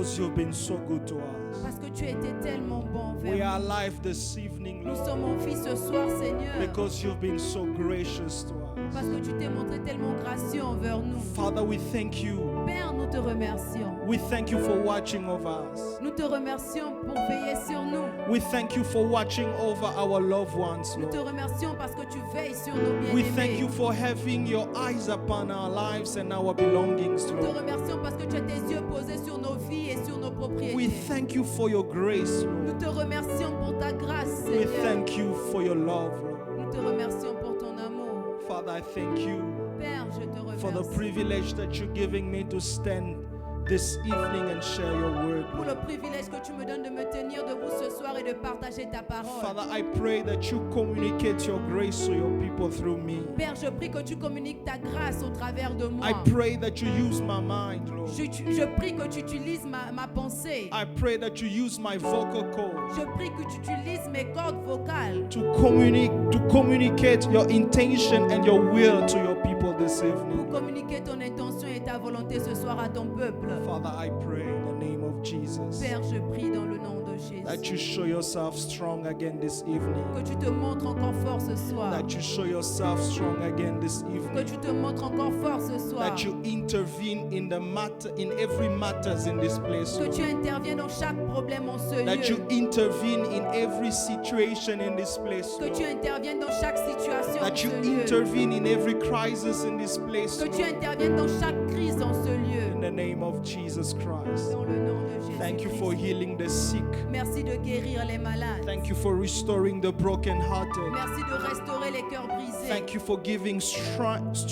Because you've been so good to us. Parce que tu as été tellement bon We envers are nous. alive this evening, Nous Lord. sommes en vie ce soir, Seigneur, Because you've been so gracious to parce us. que tu t'es montré tellement gracieux envers nous. Father, we thank you. Père, nous te remercions. We thank you for watching over us. Nous te remercions pour veiller sur nous. We thank you for watching over our loved ones, Nous te Lord. remercions parce que tu veilles sur nos We thank bien-aimés. you for having your eyes upon our lives and our belongings, Nous te Lord. remercions parce que tu as tes yeux posés sur nos vies et sur nos We propriétés. thank you for your grace, Nous Lord. te remercions pour ta grâce, We Seigneur. thank you for your love, Lord. Nous te remercions pour ton amour. Father, I thank you Père, je te for the remercie privilege that you're giving me to stand this evening and share your word, pour le Lord. privilège que tu me donnes de me tenir debout ce soir et de partager ta parole. Father, I pray that you communicate your grace to your people through me. Père, je prie que tu communiques ta grâce au travers de moi. I pray that you use my mind, Lord. Je prie que tu utilises ma pensée. I pray that you use my vocal cords Je prie que tu utilises mes cordes vocales to communicate your intention and your will to your people this pour evening. communiquer ton intention et ta volonté ce soir à ton peuple. Father, I pray in the name of Jesus Père, je prie dans le nom de Jésus that you show yourself strong again this evening. que tu te montres encore fort ce soir. That you show yourself strong again this Que evening. tu te montres encore fort ce soir. That you intervene in the matter, in every matters in this place. Que Lord. tu interviens dans chaque problème en ce That you lieu. intervene in every situation in this place. Que tu Lord. interviennes dans chaque situation en That you ce lieu. intervene in every crisis in this place. Que tu Lord. interviennes dans chaque crise dans ce lieu. In the name of Jesus Christ. Dans le nom de Jésus. Thank you for healing the sick. Merci de guérir les malades. Thank you for restoring the brokenhearted. Merci de restaurer les cœurs brisés. Thank you for giving strength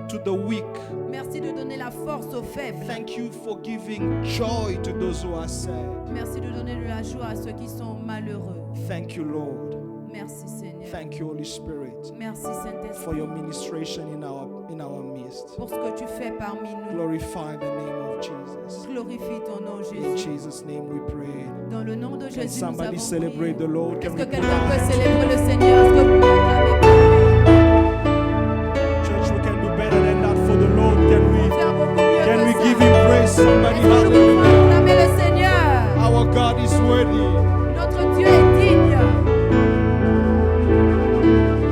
to the weak. Merci de donner la force aux faibles. Thank you for giving joy to those who are sad. Merci de donner de la joie à ceux qui sont malheureux. Thank you, Lord. Merci Seigneur. Thank you, Holy Spirit, Merci for Saint-Esprit your ministration in our midst. pour ce que tu fais parmi nous. Glorify the name of Jesus. Glorifie ton nom In Jésus. Jesus' name we pray. Dans le nom de Can Jésus, nous somebody avons celebrate prié. the Lord? Est-ce Can que we quelqu'un clap? peut célébrer le Seigneur? Est-ce que vous pouvez acclamer? Church, we can do better than that for the Lord. On fait beaucoup mieux Can we que give ça. him praise? Somebody, Est-ce que nous hallelujah. pouvons acclamer le Seigneur? Our God is worthy. Notre Dieu est digne.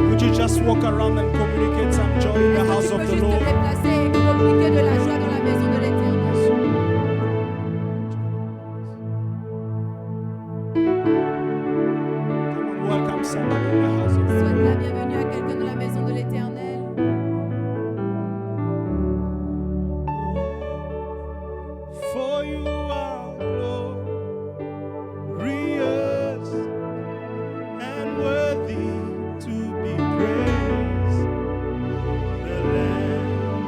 Would you just walk around and communicate some joy in the house Tu of peux the juste te Lord? déplacer et communiquer de la joie dans la maison de l'Éternel. Come on, welcome somebody in the house of the Souhaite la Lord. bienvenue à quelqu'un de la maison de l'Éternel. For you are glorious and worthy to be praised. The Lamb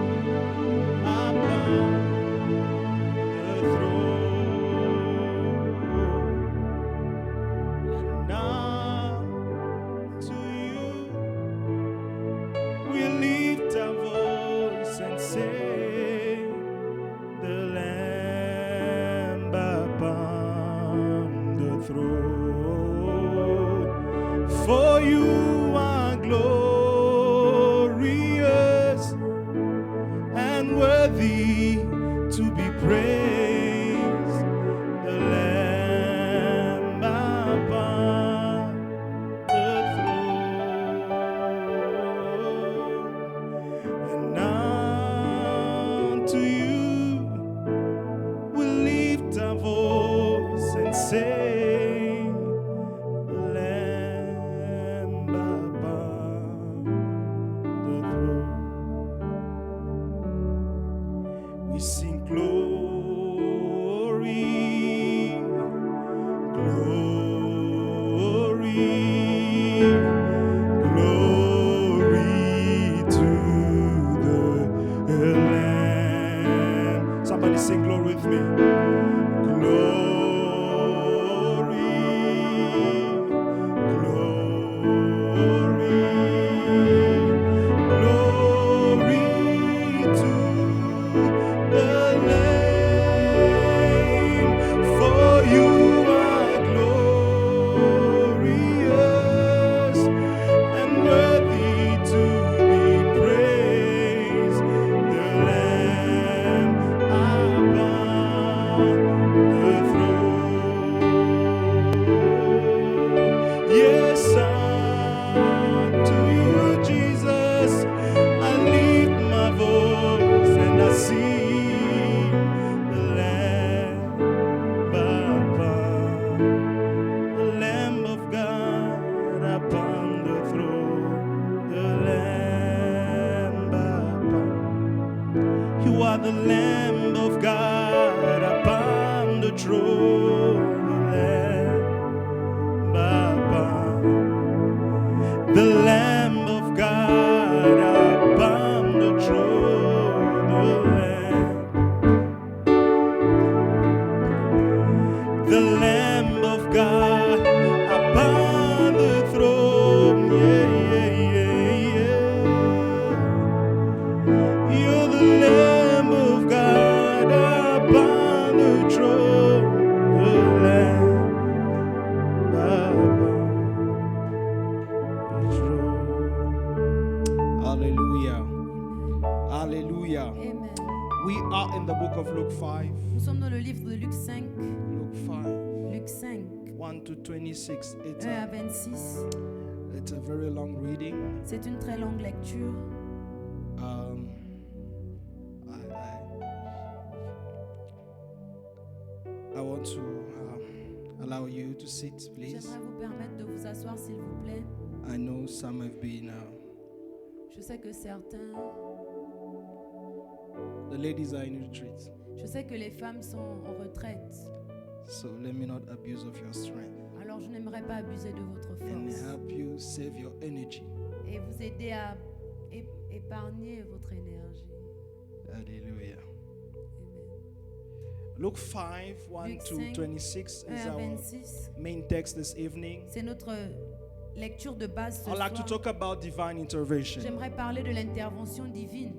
upon the throne. And now to you we lift our voice and say, the Lamb upon the throne. For you are glorious and worthy to be praised. The Lamb upon the throne. And now to you we lift our voice and say, the Lamb above the throne. We sing glory, glory, glory to the Lamb. Somebody sing glory with me. Glory, glory, glory to the are the Lamb of God upon the throne. The Lamb of God upon the throne. The Lamb of God upon the throne. You're the Lamb of God upon the throne. The Lamb upon the throne. Hallelujah. Hallelujah. Amen. We are in the book of Luke 5. Nous sommes dans le livre de Luc 5. Luke 5. Luc 5, 1 to 26. 1 à 26. It's a very long reading. C'est une très longue lecture. I want to allow you to sit, please. J'aimerais vous permettre de vous asseoir, s'il vous plaît. I know some have been, Je sais que certains, the ladies are in retreat, je sais que les femmes sont en retraite. so let me not abuse of your strength Alors je n'aimerais pas abuser de votre and force help you save your energy. et vous aider à épargner votre énergie. Hallelujah. Amen. Luke 5, 1 Luc to 5, 26 1 is à our 26. main text this evening. C'est notre lecture de base ce I'd like to soir. talk about divine intervention. J'aimerais parler de l'intervention divine.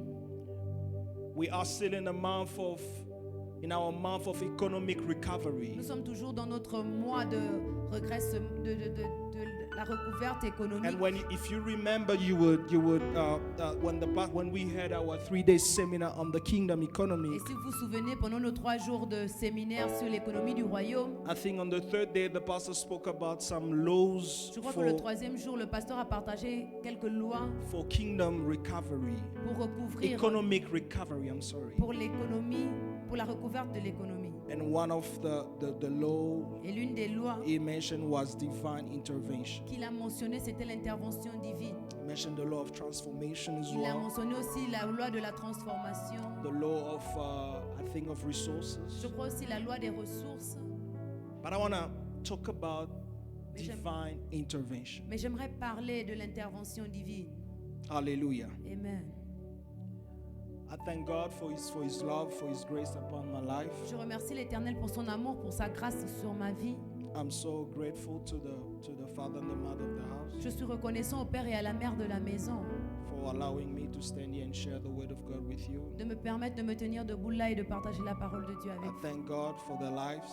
We are still in our month of economic recovery. Nous sommes toujours dans notre mois de regresse, de la recouverte économique. And if you remember, you would when we had our 3-day seminar on the kingdom economy. Et si vous vous souvenez, pendant nos 3 jours de séminaire sur l'économie du royaume, I think on the 3rd day the pastor spoke about some laws je crois que le 3e jour, le pasteur a partagé quelques lois for kingdom recovery, pour recouvrir, economic recovery. I'm sorry. pour l'économie, pour la recouverte de l'économie. And one of the law Et l'une des lois he mentioned was divine intervention. qu'il a mentionné, c'était l'intervention divine. He mentioned the law of transformation as Il a well, mentionné aussi la loi de la transformation. the law of I think of resources. Je crois aussi la loi des ressources. But I want to talk about Mais j'aime- divine intervention. Mais j'aimerais parler de l'intervention divine. Hallelujah. Amen. I thank God for his love, for his grace upon my life. Je remercie l'Éternel pour son amour, pour sa grâce sur ma vie. I'm so grateful to the father and the mother of the house Je suis reconnaissant au Père et à la Mère de la maison for allowing me to stand here and share the word of God with you. de me permettre de me tenir debout là et de partager la parole de Dieu I avec vous. thank God for their lives.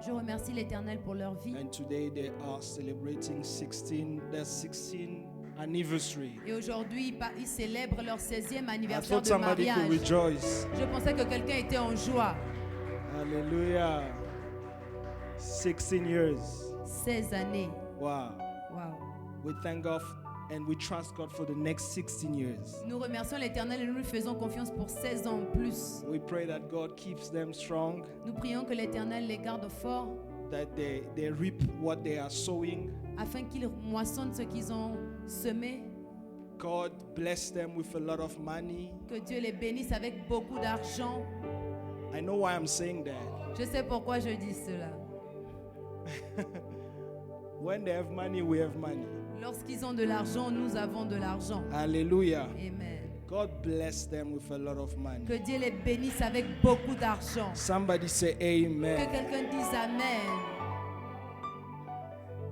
Je remercie l'Éternel pour leur vie. And today they are celebrating their 16th anniversary. Et aujourd'hui, ils célèbrent leur 16e I anniversaire thought de somebody could mariage. rejoice. Je pensais que quelqu'un était en joie. Hallelujah. 16 years. 16 années. Wow. Wow. We thank God and we trust God for the next 16 years. Nous remercions l'Éternel et nous lui faisons confiance pour 16 ans en plus. We pray that God keeps them strong, Nous prions que l'Éternel les garde forts that they reap what they are sowing. afin qu'ils moissonnent ce qu'ils ont semé. God bless them with a lot of money. Que Dieu les bénisse avec beaucoup d'argent. I know why I'm saying that. Je sais pourquoi je dis cela. When they have money, we have money. Lorsqu'ils ont de l'argent, nous avons de l'argent. Hallelujah. Amen. God bless them with a lot of money. Que Dieu les bénisse avec beaucoup d'argent. Somebody say Que amen. quelqu'un dise Amen.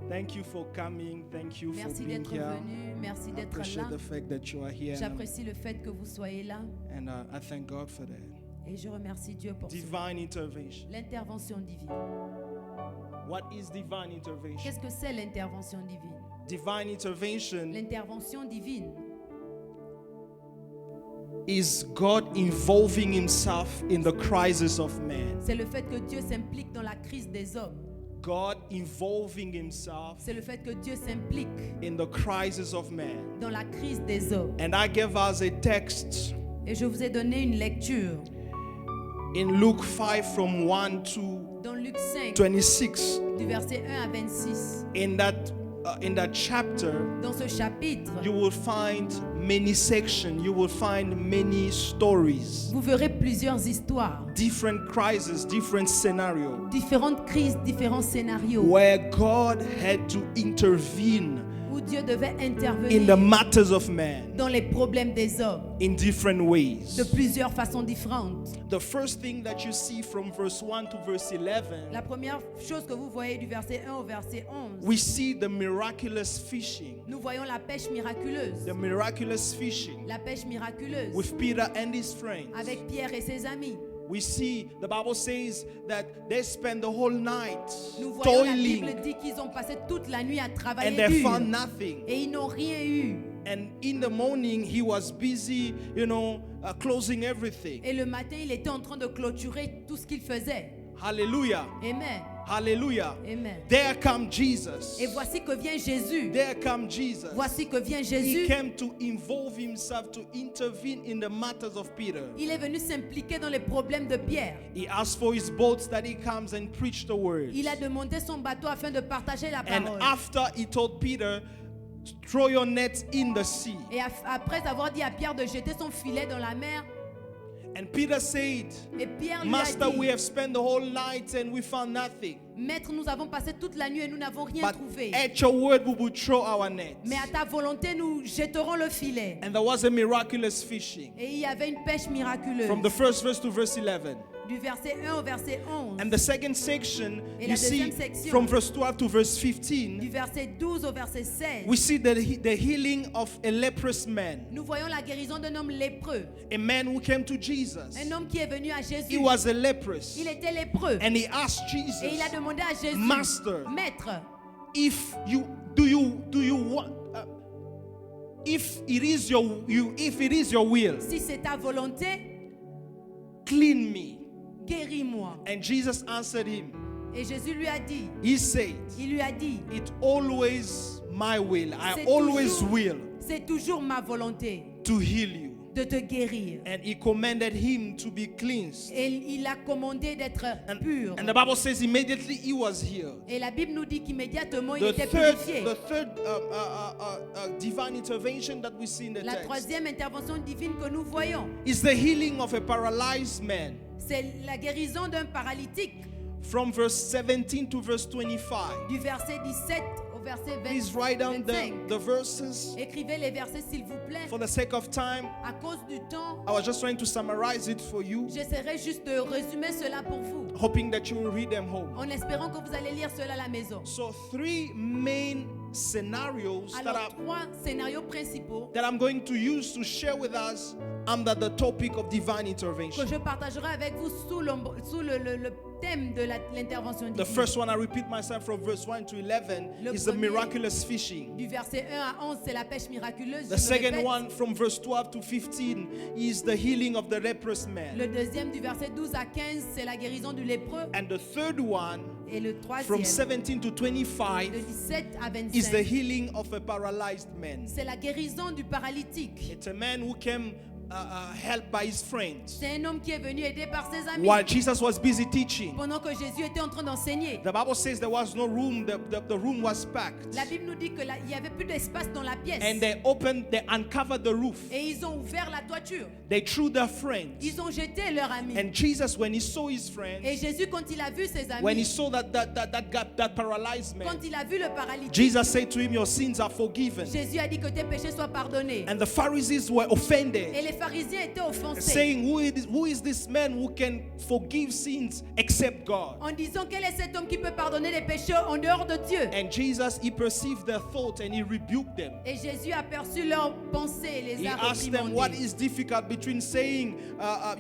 Thank you for coming. Thank you for Merci being d'être here. venu. Merci I d'être appreciate là. the fact that you are here. J'apprécie le fait que vous soyez là. And I thank God for that. Et je remercie Dieu pour Divine intervention. l'intervention divine. What is divine intervention? Qu'est-ce que c'est l'intervention divine? Divine intervention L'intervention divine, is God involving himself in the crisis of man. c'est le fait que Dieu s'implique dans la crise des hommes. God involving himself C'est le fait que Dieu s'implique in the crisis of man. dans la crise des hommes. And I gave us a text Et je vous ai donné une lecture in Luke 5 from 1 to dans Luc 5, 26. du verset 1 à 26. In that in that chapter, Dans ce chapitre, you will find many sections. You will find many stories, vous verrez plusieurs histoires, different crises, different scenarios, différentes crises, différents scénarios where God had to intervene où Dieu devait in the intervenir matters of man dans les problèmes des hommes in different ways. de plusieurs façons différentes. The first thing that you see from verse 1 to verse 11, La première chose que vous voyez du verset 1 au verset 11, we see the miraculous fishing. nous voyons la pêche miraculeuse. The miraculous fishing La pêche miraculeuse with Peter and his friends. avec Pierre et ses amis. We see the Bible says that they spend the whole night Nous voyons la toiling Bible dit qu'ils ont passé toute la nuit à and travailler they dur found nothing. et ils n'ont rien eu. And in the morning he was busy, closing everything. Et le matin, il était en train de clôturer tout ce qu'il faisait. Hallelujah. Amen. Hallelujah. Amen. There come Jesus. Et voici que vient Jésus. There come Jesus. Voici que vient He Jésus. came to involve himself, to intervene in the matters of Peter. Il est venu s'impliquer dans les problèmes de Pierre. He asked for his boats that he comes and preach the word. Il a demandé son bateau afin de partager la And parole. after he told Peter, throw your nets in the sea. Et après avoir dit à Pierre de jeter son filet dans la mer, And Peter said, et Pierre lui Master, a we dit, have spent the whole night and we found nothing. Maître, nous avons passé toute la nuit et nous n'avons rien But trouvé. at your word, we will throw our nets. Mais à ta volonté, nous jetterons le filet. And there was a miraculous fishing. Et il y avait une pêche miraculeuse. From the first verse to verse 11. Du verset 1 au verset 11. And the second section, Et you la see, deuxième section, from verse 12 to verse Du 15, verset 12 au verset 16. we see the healing of a leprous man. Nous voyons la guérison d'un homme lépreux. A man who came to Jesus. Un homme qui est venu à Jésus. He was a leprous. Il était lépreux. And he asked Et il a Jesus, demandé à Jésus, Master, Maître, if you want, if it is your will, si c'est ta volonté, clean me. guéris-moi. And Jesus answered him. Et Jésus lui a dit, He said, il lui a dit, it's always my will. I C'est always toujours- will c'est toujours ma volonté to heal you. de te guérir. And he commanded him to be cleansed. Et il a commandé d'être pur. And the Bible says immediately he was healed. Et la Bible nous dit qu'immédiatement il The était third, purifié. the third divine intervention that we see in the La text troisième intervention divine que nous voyons, is the healing of a paralyzed man. c'est la guérison d'un paralytique. From verse 17 to verse 25. Du verset 17 au verset Please write down 25. the verses. Écrivez les versets s'il vous plaît. For the sake of time, À cause du temps, I was just trying to summarize it for you, j'essaierai juste de résumer cela pour vous, hoping that you will read them home. en espérant que vous allez lire cela à la maison. So, three main scenarios Alors, trois scénarios principaux that I'm going to use to share with us under the topic of divine que intervention. je partagerai avec vous sous le thème de l'intervention The divine. first one, I repeat myself from verse 1 to 11, Le is the premier- miraculous fishing. Du verset 1 à 11, c'est la pêche miraculeuse. The je le second répète. one, from verse 12 to 15, is the healing of the leprous man. Le deuxième, du verset 12 à 15, c'est la guérison du lépreux. And the third one, Et le from troisième, 17 to de 25, 17 à is the 25, healing of a paralyzed man. c'est la guérison du paralytique. It's a man who came helped by his friends C'est un homme qui est venu aider par ses amis while Jesus was busy teaching. pendant que Jésus était en train d'enseigner. The Bible says there was no room, the room was packed. La Bible nous dit qu'il n'y avait plus d'espace dans la pièce. And they uncovered the roof. Et ils ont ouvert la toiture. They threw their friends. Ils ont jeté leurs amis. And Jesus, when he saw his Et friends, Jésus, quand il a vu ses when he amis, saw that paralyzed man, quand il a vu le paralytique, Jesus said to him, your sins are forgiven. Jésus a dit que tes péchés soient pardonnés. And the Pharisees were offended, Et les pharisiens étaient offensés saying, who is this man who can forgive sins except God? en disant quel est cet homme qui peut pardonner les péchés en dehors de Dieu. And Jesus, he perceived their thoughts and he rebuked them. Et Jésus a perçu leurs pensées et les He a asked them, what réprimandés. is difficult between saying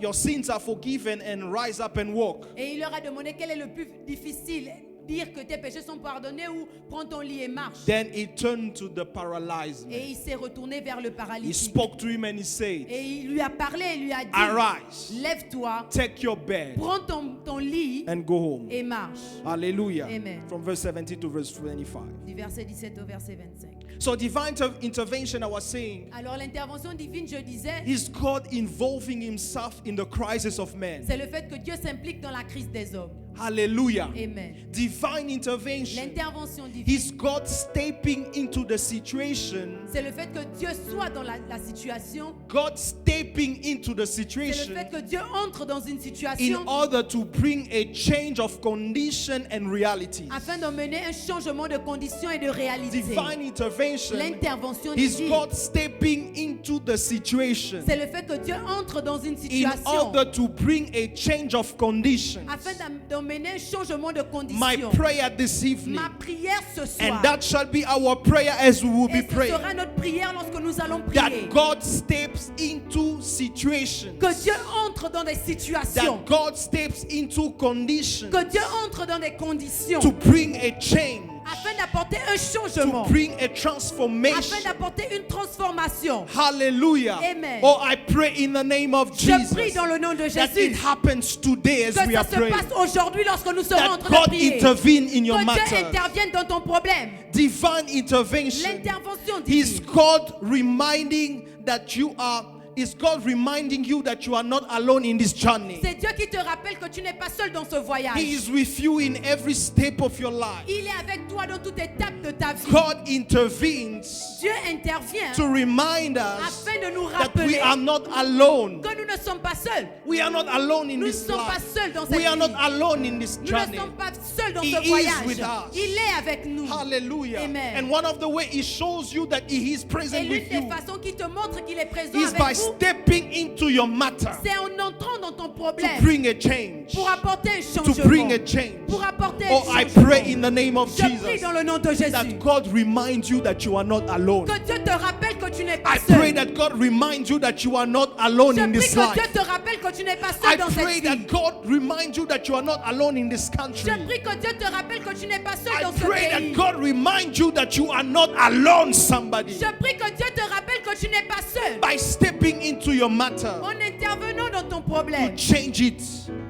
your sins are forgiven and rise up and walk? Et il leur a demandé quel est le plus difficile, dire que tes péchés sont pardonnés ou prends ton lit et marche. Then he turned to the paralyzed Et man. il s'est retourné vers le He paralytique. spoke to him and he said, Et il lui a parlé et lui a dit, arise, lève-toi, take your bed prends ton lit and go home. et marche. Hallelujah. Amen. From verse 17 to verse 25. Du verset 17 au verset 25. So divine intervention, I was saying, Alors l'intervention divine, je disais, is God involving himself in the crisis of man. c'est le fait que Dieu s'implique dans la crise des hommes. Hallelujah. Amen. Divine intervention L'intervention divine, is God stepping into the situation. c'est le fait que Dieu soit dans la situation. God stepping into the C'est le situation fait que Dieu entre dans une in situation order to bring a change of condition and reality. afin d'emmener un changement de conditions et de réalité. Divine intervention L'intervention is divine, God stepping into the situation c'est le fait que Dieu entre dans une in situation order to bring a change of condition. afin d'emmener un changement de My conditions. prayer this evening, Ma prière ce soir, and that shall be our prayer as we will et be ce praying, sera notre prière lorsque nous allons prier, that God steps into situations, que Dieu entre dans des situations, that God steps into conditions que Dieu entre dans des conditions to bring a change, afin d'apporter un to changement, bring a afin transformation. d'apporter une transformation. Hallelujah. Amen. Oh, I pray in the name of Je prie Jesus dans le nom de that it Jésus happens today as que we ça are se praying. passe aujourd'hui lorsque nous serons en That train de God prier. intervene in your Que Dieu matter. intervienne dans ton problème. Divine intervention L'intervention is divine, God reminding that you are. Is God reminding you that you are not alone in this journey? c'est Dieu qui te rappelle que tu n'es pas seul dans ce voyage. He is with you in every step of your life. Il est avec toi dans toute étape de ta vie. God intervenes Dieu intervient to remind us afin de nous that we rappeler are not alone. que nous ne sommes pas seuls. We are not alone in Nous ne this sommes pas life. seuls dans cette We are not vie. alone in this Nous ne journey. sommes pas seuls dans He ce is voyage. with us. Il est avec nous. Hallelujah. Amen. And one of the ways He shows you that He is Et present l'une with des you façons qui te montre qu'il est présent is by avec vous, stepping into your matter c'est en entrant dans ton to problème bring a change. pour apporter un To changement. bring a change. Pour apporter Oh, un I changement. pray in the name of Je prie Jesus dans le nom de Jésus. that God reminds you that you are not alone. Que Dieu te rappelle que tu n'es pas I pray seul. that God reminds you that you are not alone Je in prie this que Dieu life. te rappelle que tu n'es pas I seul dans pray cette that vie. God reminds you that you are not alone in this country. Je prie que Dieu te rappelle que tu n'es pas seul I dans ce pray that pays. God reminds you that you are not alone, somebody, Je prie que Dieu te rappelle que tu n'es pas seul. by stepping into your matter En intervenant dans ton to problème change it.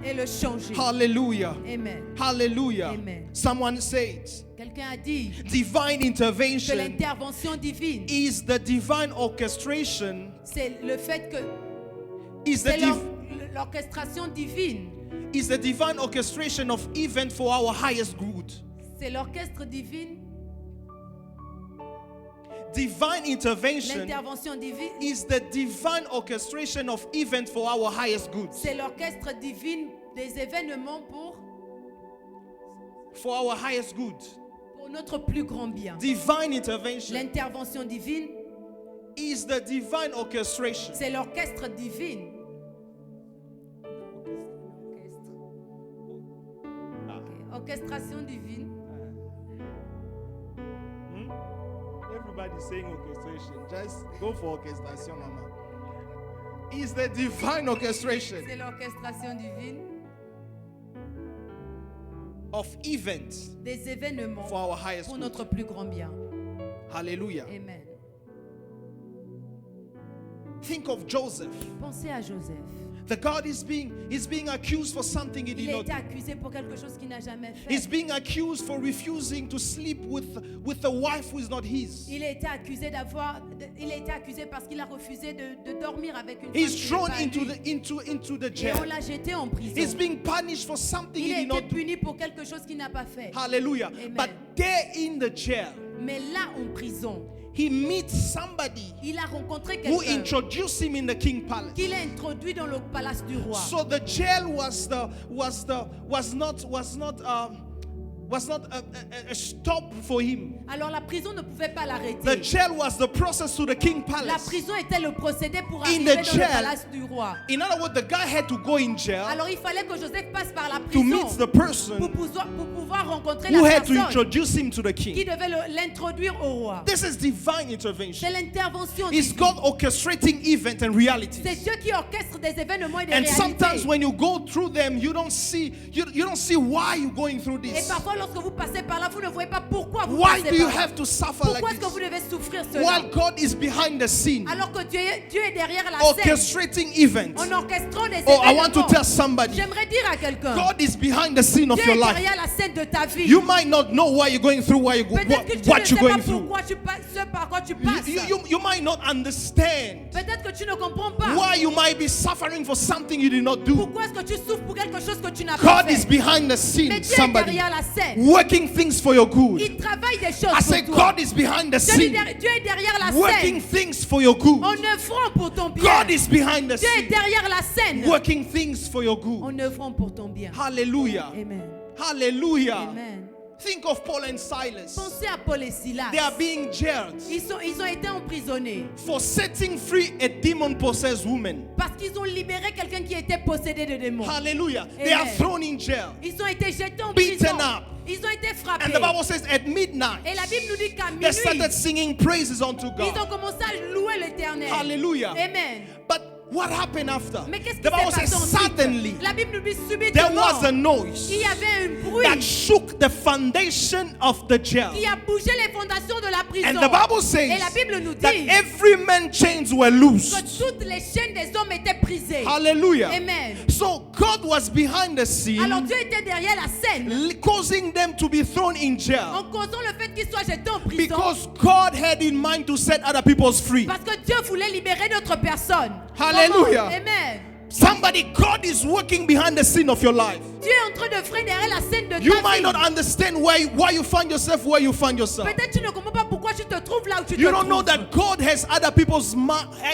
et le changer. Hallelujah. Amen. Hallelujah. Amen. Someone says Quelqu'un a dit divine que intervention l'intervention divine, is the divine orchestration, c'est le fait que is the, c'est div- l'orchestration divine. is the divine orchestration of event for our highest good. C'est l'orchestre divine. Divine intervention L'intervention divine, is the divine orchestration of event for our highest good. c'est l'orchestre divine des événements For our highest good. pour notre plus grand bien. Divine intervention L'intervention divine, is the divine orchestration. c'est l'orchestre divine. Orchestration divine. Everybody's saying orchestration. Just go for orchestration, mama. Is the divine orchestration C'est l'orchestration divine of events des événements for our highest pour good. notre plus grand bien. Hallelujah. Amen. Think of Joseph. Pensez à Joseph. The God is being accused for something he did Il a not été do. accusé pour quelque chose qu'il n'a jamais fait. He's being accused for refusing to sleep with a wife who is not his. Il a été accusé parce qu'il a refusé de dormir avec une femme He's qui thrown n'est pas into lui. into the Et jail. on l'a jeté en prison. He's being punished for something Il he a did été not do. puni pour quelque chose qu'il n'a pas fait. Hallelujah. Amen. But there in the jail, Mais là, en prison, he meets somebody il a rencontré who quelqu'un introduced him in the king palace. qu'il a introduit dans le palace du roi. So the jail was not a stop for him. Alors la prison ne pouvait pas The l'arrêter. jail was the process to the king La palace. prison était le procédé pour In arriver the dans jail. le palace du roi. In other words, the guy had to go in jail Alors il fallait que Joseph passe par la to meet prison the person pour pouvoir rencontrer who la had to personne introduce him to the qui king. devait l'introduire au roi. This is divine intervention. C'est l'intervention It's divine. God orchestrating event and reality. C'est Dieu qui orchestre des événements et des And sometimes réalités. when you go through them, you don't see why you're going through Et this. parfois Pourquoi lorsque vous passez par là, vous ne voyez pas pourquoi vous Why passez do you par là? have to suffer Pourquoi like est-ce que vous this? devez souffrir cela? While God is behind the scene, Alors que Dieu est derrière la scène, orchestrating events. en orchestrant des Oh, I want to événements. tell somebody, J'aimerais dire à quelqu'un, God is behind the scene of Dieu your est life. derrière la scène de ta vie. You might not know why you're going through, why you go, Peut-être que tu ne what sais you're pas going through. pourquoi tu passes, ce par quoi tu passes. You might not understand Peut-être que tu ne comprends pas. why you might be suffering for something you did not do. Pourquoi est-ce que tu souffres pour quelque chose que tu n'as pas God is fait? behind the Mais scene, Dieu est somebody, derrière la scène. working things for your good. Il travaille des choses I say pour toi. God is behind the Dieu scene, est derrière la working scène. things for your good. En œuvrant pour ton bien. God is behind the Dieu est scene, derrière la scène. working things for your good. En œuvrant pour ton bien. Hallelujah. Amen. Hallelujah. Amen. Think of Paul and Silas. Pensez à Paul et Silas. They are being jailed Ils ont été emprisonnés for setting free a demon-possessed woman. parce qu'ils ont libéré quelqu'un qui était possédé de démons. Hallelujah. They are Amen. thrown in jail. Ils ont été jetés en Beaten prison. up. Ils ont été frappés. And the Bible says at midnight, Et la Bible nous dit qu'à they started minuit, singing praises unto ils ont God. commencé à louer l'Éternel. Hallelujah. Amen. But what happened after? Mais qu'est-ce qui The Bible s'est says passé ensuite? suddenly La Bible nous dit there was a subitement, noise il y avait un bruit that shook the foundation of the jail. qui a bougé les fondations de la prison. And the Bible Et la says Bible nous that dit every man's chains were que loosed. toutes les chaînes des hommes étaient brisées. Hallelujah. Amen. So God was behind the Alors scene, Dieu était derrière la scène causing them to be thrown in en jail causant le fait qu'ils soient jetés en prison. because God had in mind to set other people free. Parce que Dieu voulait libérer d'autres personnes. Hallelujah. Comment? Amen. Somebody, God is working behind the scene of your life. Dieu est en train de faire derrière la scène de You ta might vie. not understand why you find yourself where you find yourself. Peut-être tu ne comprends pas pourquoi tu te trouves là où tu te You don't know trouves. that God has other people's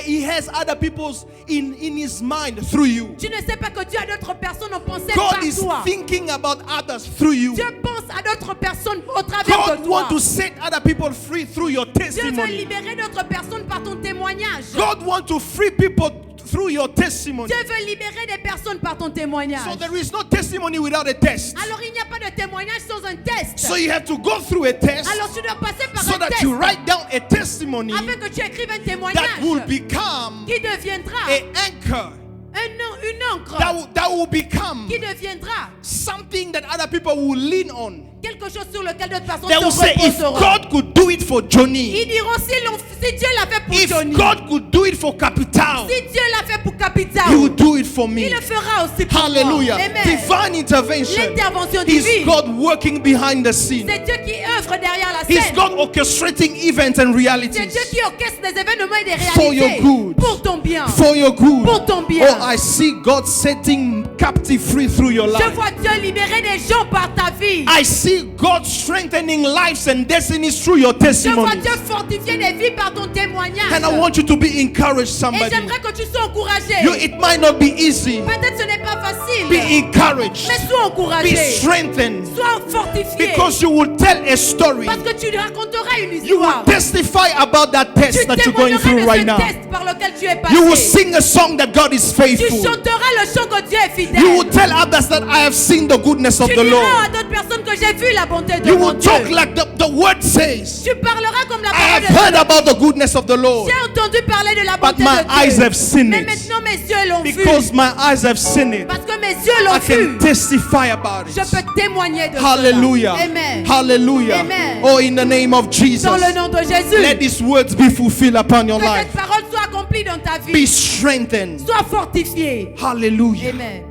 He has other people's in His mind through you. Tu ne sais pas que Dieu a d'autres personnes en pensée God par is toi. thinking about others through you. Dieu pense à d'autres personnes au travers God de toi. wants to set other people free through your Dieu veut testimony. libérer d'autres personnes par ton témoignage. God wants to free people through your testimony. Dieu veut libérer des personnes par ton témoignage. So there is no testimony without a test. Alors il n'y a pas de témoignage sans un test. So you have to go through a test Alors tu dois passer par so un that test you write down a testimony afin que tu écrives un that témoignage will become qui deviendra a anchor, une encre that will become qui deviendra something that other people will lean on. quelque chose sur lequel d'autres personnes They will se say, if reposeront. God could do it for Johnny, Ils diront si Dieu l'a fait pour if Johnny, God could do it for Capital, si Dieu l'a fait pour He Capital, will do it for me. il le fera aussi pour Hallelujah. moi. Amen. Divine intervention L'intervention is divine, God working behind the scene. c'est Dieu qui œuvre derrière la He's scène. God orchestrating events and C'est realities Dieu qui orchestre des événements et des For your réalités good. pour ton bien. for your good. Pour ton bien. Oh, I see God setting captive free through your Je life. vois Dieu libérer des gens par ta vie. I see God strengthening lives and destinies through your Je vois testimony. Dieu fortifier des vies par ton témoignage. And I want you to be encouraged, Et somebody. j'aimerais que tu sois encouragé. It might not be easy. Peut-être ce n'est pas facile. Be encouraged. Mais sois Be encouragé. strengthened. Sois fortifié. Because you will tell a story. Parce que tu raconteras une You will histoire. testify about that Tu test that you're going témoigneras through de right ce now. test par lequel tu es passé. You will sing a song that God is Tu faithful. chanteras le chant que Dieu est fidèle. You will tell others that I have seen the goodness of Tu the diras Lord. à d'autres personnes que j'ai vu la bonté de You mon will Dieu. talk like the word says. Tu parleras comme la I have parole heard de Dieu. about the goodness of the Lord J'ai entendu parler de la But bonté my de Dieu. eyes have seen Mais it. maintenant mes yeux l'ont vu. because my eyes have seen it. Parce que mes yeux I l'ont can vu. testify about Je it. peux témoigner de Hallelujah. cela. Amen. Hallelujah. Amen. Oh, in the name of Jesus, Dans le nom de Jésus. let these words be fulfilled upon your Que life. cette parole soit accomplie dans ta Be vie. strengthened. Sois fortifié. Hallelujah. Amen.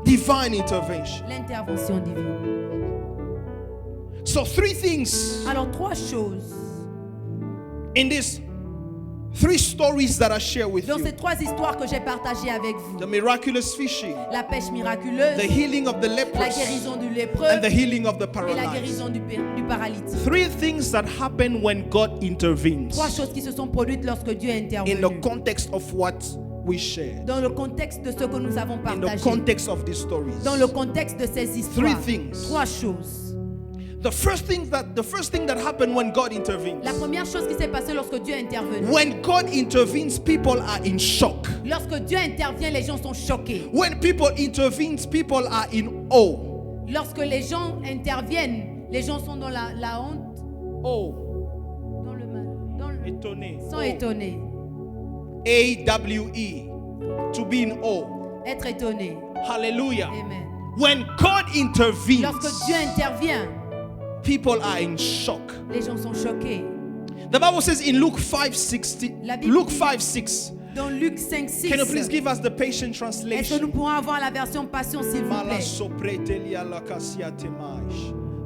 Divine intervention. L'intervention divine. So, three things Alors, trois choses. in these three stories that I share with Dans you: ces trois histoires que j'ai partagées avec vous. the miraculous fishing, La pêche miraculeuse, the healing of the la lepers, guérison du lépreux and the healing of the et la paralyzed. guérison du paralytique. Three things that happen when God intervenes Trois choses qui se sont produites lorsque Dieu est in intervenu. the context of what we shared, Dans le contexte de ce que nous avons in the partagé. context of these stories. Dans le contexte de ces histoires. Three things. Trois choses. The first thing that happened when God intervenes. La première chose qui s'est passée lorsque Dieu est intervenu. When God intervenes, people are in shock. Lorsque Dieu intervient, les gens sont choqués. When people intervenes, people are in awe. Lorsque les gens interviennent, les gens sont dans la honte, Awe. dans le mal, dans le, Étonné. sont étonnés. A-W-E. To be in awe. Être étonnés. Hallelujah. Amen. When God intervenes, lorsque Dieu intervient, people are in shock. les gens sont choqués. The Bible says in Luke 5:60, La Bible Luke dit- 5:6. Dans Luc 5, 6, Can you please give us the patient est-ce que translation? nous pourrons avoir la version Passion, s'il vous plaît?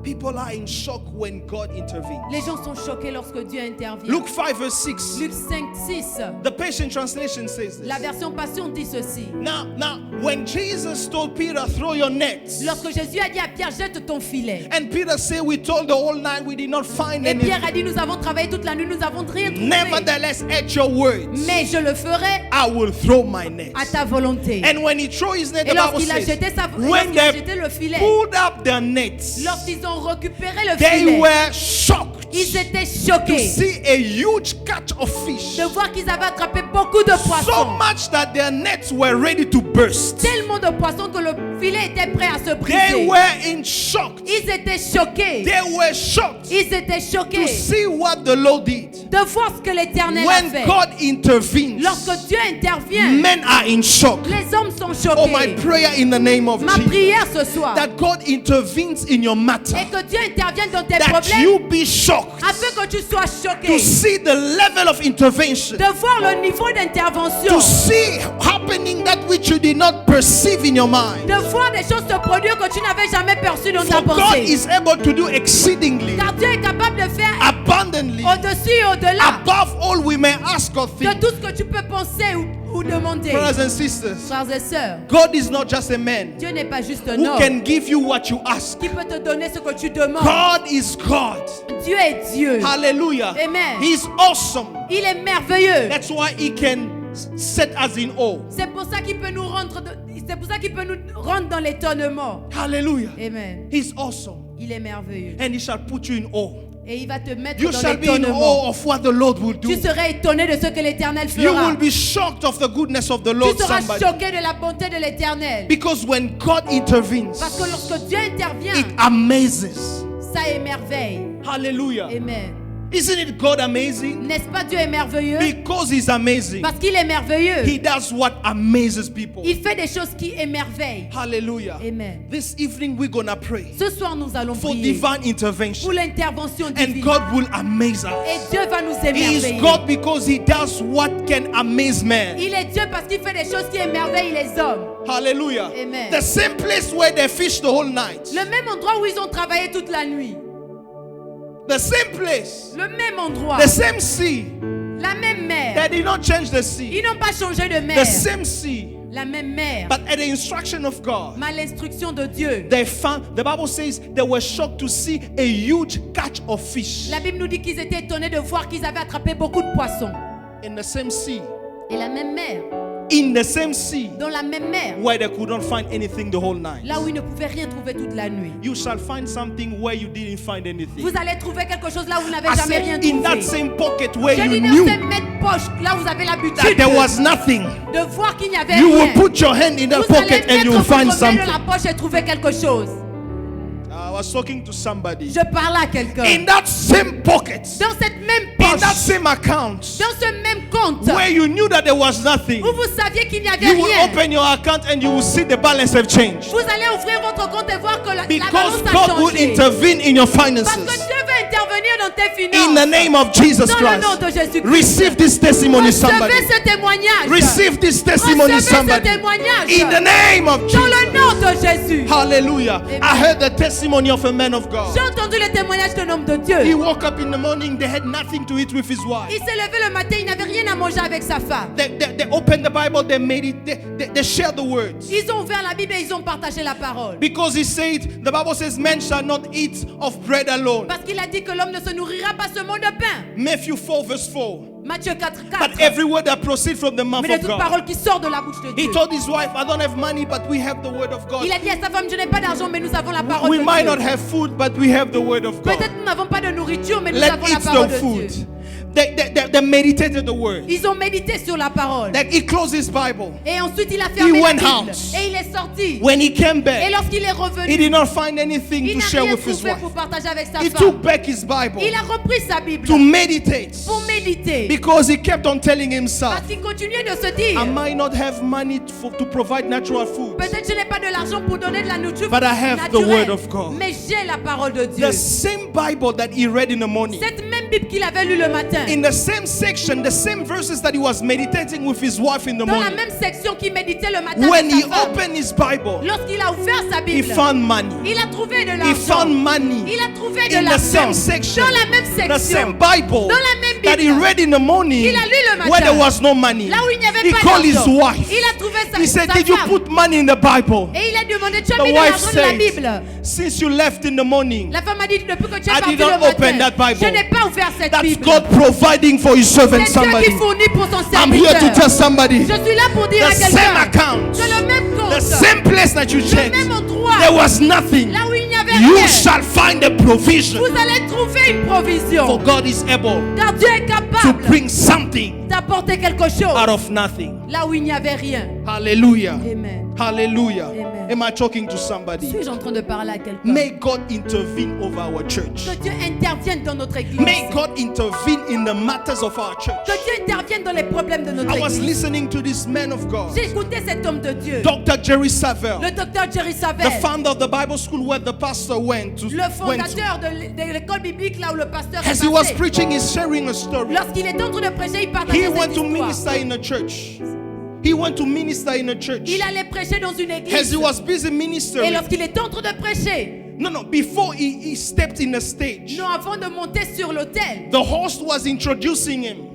People are in shock when God intervenes. Les gens sont choqués lorsque Dieu intervient. Luke 5:6. Luc 5, 6, The patient translation says la this. version Passion dit ceci. Now, when Jesus told Peter, throw your nets, Lorsque Jésus a dit à Pierre, jette ton filet. and Peter said, we told the whole night we did not find Et Pierre anything. a dit, nous avons travaillé toute la nuit, nous avons rien trouvé. Nevertheless, at your words, Mais je le ferai I will throw my net. à ta volonté. And when he threw his net, Et the Bible lorsqu'il a says, jeté when lorsqu'il a they jeté le filet, pulled up their nets, lorsqu'ils ont récupéré le they filet, were shocked ils étaient to choqués see a huge catch of fish. de voir qu'ils avaient attrapé beaucoup de So poissons. much that their nets were ready to burst. Tellement de poissons que le filet était prêt à se They briser. were in shock. Ils étaient choqués. They were shocked Ils étaient to choqués see what the Lord did. de voir ce que l'Éternel a When fait. God intervenes, Lorsque Dieu intervient, men are in shock. les hommes sont Oh, my choqués. prayer in the name of Ma Jesus, prière ce soir that God intervenes in your matter, est que Dieu intervienne dans tes that problèmes you be shocked afin que tu sois to choqué see the level of intervention, de voir le niveau d'intervention, to see happening that which you did not perceive in your mind. de voir des choses se produire que tu n'avais jamais perçues dans ta For God pensée. is able to do exceedingly, Car Dieu est capable de faire abundantly, au-dessus et au-delà above all we may ask or de think. tout ce que tu peux penser ou demander. Brothers and sisters, Frères et sœurs, God is not just a man Dieu n'est pas juste un who homme can give you what you ask. qui peut te donner ce que tu demandes. God is God. Dieu est Dieu. Hallelujah. Amen. He's awesome. Il est merveilleux. That's why he can set us in awe. C'est pour ça qu'il peut nous rendre c'est pour ça qu'il peut nous rendre dans l'étonnement. Hallelujah. Amen. He's awesome. Il est merveilleux. And he shall put you in awe. Et il va te mettre You dans shall be in l'étonnement. awe of what the Lord will Tu do. serais étonné de ce que l'Éternel You fera. will be shocked of the goodness of the Lord. Tu seras Somebody. choqué de la bonté de l'Éternel. Because when God intervenes, Parce que lorsque Dieu intervient, it amazes. ça émerveille. Hallelujah. Amen. Isn't it God amazing? N'est-ce pas Dieu est merveilleux? Because he's amazing. Parce qu'il est merveilleux. He does what amazes people. Il fait des choses qui émerveillent. Hallelujah. Amen. This evening we're going to pray Ce soir, nous allons for prier divine intervention. pour l'intervention And divine. God will amaze Et us. Dieu va nous He is émerveiller. God because he does what can amaze man. Il est Dieu parce qu'il fait des choses qui émerveillent les hommes. Hallelujah. Amen. The same place where they fished the whole night. Le même endroit où ils ont travaillé toute la nuit. The same place. Le même endroit. The same sea. La même mer. They did not change the sea. Ils n'ont pas changé de The mer. same sea. La même mer. But at the instruction of God, Mais à l'instruction de Dieu. they found, the Bible says, they were shocked to see a huge catch of fish La Bible nous dit qu'ils étaient étonnés de voir qu'ils avaient attrapé beaucoup de poissons. in the same sea. Et la même mer. In the same sea Dans la même mer. where they could not find anything the whole night. Là où ils ne pouvaient rien trouver toute la nuit. You shall find something where you didn't find anything. Vous allez trouver quelque chose là où vous n'avez I jamais rien said, in that trouvé. same pocket where J'ai you dit dans knew cette même poche, là où vous avez that l'habitude there was nothing, de voir qu'il n'y avait you rien. will put your hand in that Vous allez pocket and mettre you'll votre find main something. dans la poche et trouver quelque chose. I was talking to somebody. Je parle à quelqu'un. In that same pocket, Dans cette même in that poche, same account, dans ce même compte, where you knew that there was nothing, où vous saviez qu'il n'y avait you will rien. open your account and you will see the balance have changed. Vous allez ouvrir votre compte et voir que la Because balance a God will changé. intervene in your Parce que finances. Dieu veut intervenir dans tes In finances. the name of Jesus Dans le nom de Christ. Jésus-Christ. Receive this testimony, somebody. Recevez ce témoignage. Receive this testimony, Recevez ce somebody. témoignage. In the name of Dans le Jesus. nom de Jésus. Hallelujah. Amen. I heard the testimony of a man of J'ai God. entendu le témoignage d'un homme de Dieu. He woke up in the morning, they had nothing to eat with his wife. Il s'est levé le matin, il n'avait rien à manger avec sa femme. They opened the Bible, they made it, they shared the words. Ils ont ouvert la Bible et ils ont partagé la parole. Because he said, the Bible says, man shall not eat of bread alone. Parce qu'il a dit que l'homme ne se nourrira pas seulement de pain. Matthew 4 verse 4. Matthieu 4, But 4. every word that proceeds from the mouth Mais de of toute God. parole qui sort de la bouche de He Dieu. told his wife, I don't have money, but we have the word of God. Il a dit à sa femme, je n'ai pas d'argent, mais nous avons la parole We de might Dieu. not have food, but we have the word of God. Peut-être nous n'avons pas de nourriture, mais nous Let's avons la eat parole the de food. Dieu. They meditated the word. Ils ont médité sur la parole. Like he closed his Bible. Et ensuite il a fermé He la went Bible. out. Et il est sorti. When he came Et back, lorsqu'il est he revenu, did not find anything il to n'a share rien with his trouvé wife. pour partager avec sa He femme. took back his Bible Il a repris sa Bible to meditate pour méditer. because he kept on telling himself, Parce qu'il continuait de se dire, I might not have money to provide natural food, peut-être je n'ai pas de l'argent pour donner de la nourriture but I have the naturelle, word of God. mais j'ai la parole de Dieu. The same Bible that he read in the morning, Cette même Bible qu'il avait lue le matin, in the same section, the same verses that he was meditating with his wife in the dans la morning, même section qu'il méditait le matin when avec he sa femme, opened his Bible, lorsqu'il a ouvert sa he Bible, found money. il a trouvé de He l'argent. found money Il a trouvé de in the l'argent same section, dans la même the section, same Bible dans la même that he Bible read in the morning, qu'il a lu le matin, where there was no money. là où il n'y avait He pas called his d'argent. wife. Il a trouvé sa, He said, sa did you femme. put money in the Bible? Et il a demandé, tu as The mis de wife l'argent dans la said, Bible? since you left in the morning, La femme a dit, depuis que tu es I parti did le not open matin, that Bible. je n'ai pas ouvert cette that's Bible. God providing for his servant, C'est Dieu somebody. qui fournit pour son I'm here to serviteur. tell somebody, Je suis là pour dire the à same quelqu'un account, que le même compte, the same place that you le checked, même endroit, there was nothing. là où il n'y avait You rien, shall find a provision, vous allez trouver une for provision. God is able Car Dieu est to capable bring something d'apporter quelque chose out of nothing. là où il n'y avait rien. Hallelujah. Amen. Hallelujah. Amen. Am I talking to somebody? Suis-je en train de parler à quelqu'un? May God intervene over our church. Que Dieu intervienne dans notre église. May God intervene in the matters of our church. Que Dieu intervienne dans les problèmes de notre I was église. listening to this man of God, J'ai écouté cet homme de Dieu, Dr. Jerry Savelle, le docteur Jerry Savelle, the founder of the Bible school where the pastor went to. le fondateur de l'école biblique là où le pasteur As est he was passé. preaching, he's sharing a story. Lorsqu'il est en train de prêcher, il He partageait went cette to histoire. minister in a church. He went to minister in a church. Il allait prêcher dans une As église. he was busy Et ministering, lorsqu'il est en train de prêcher, no, before he stepped in the stage, non, avant de monter sur l'autel, the host was introducing him.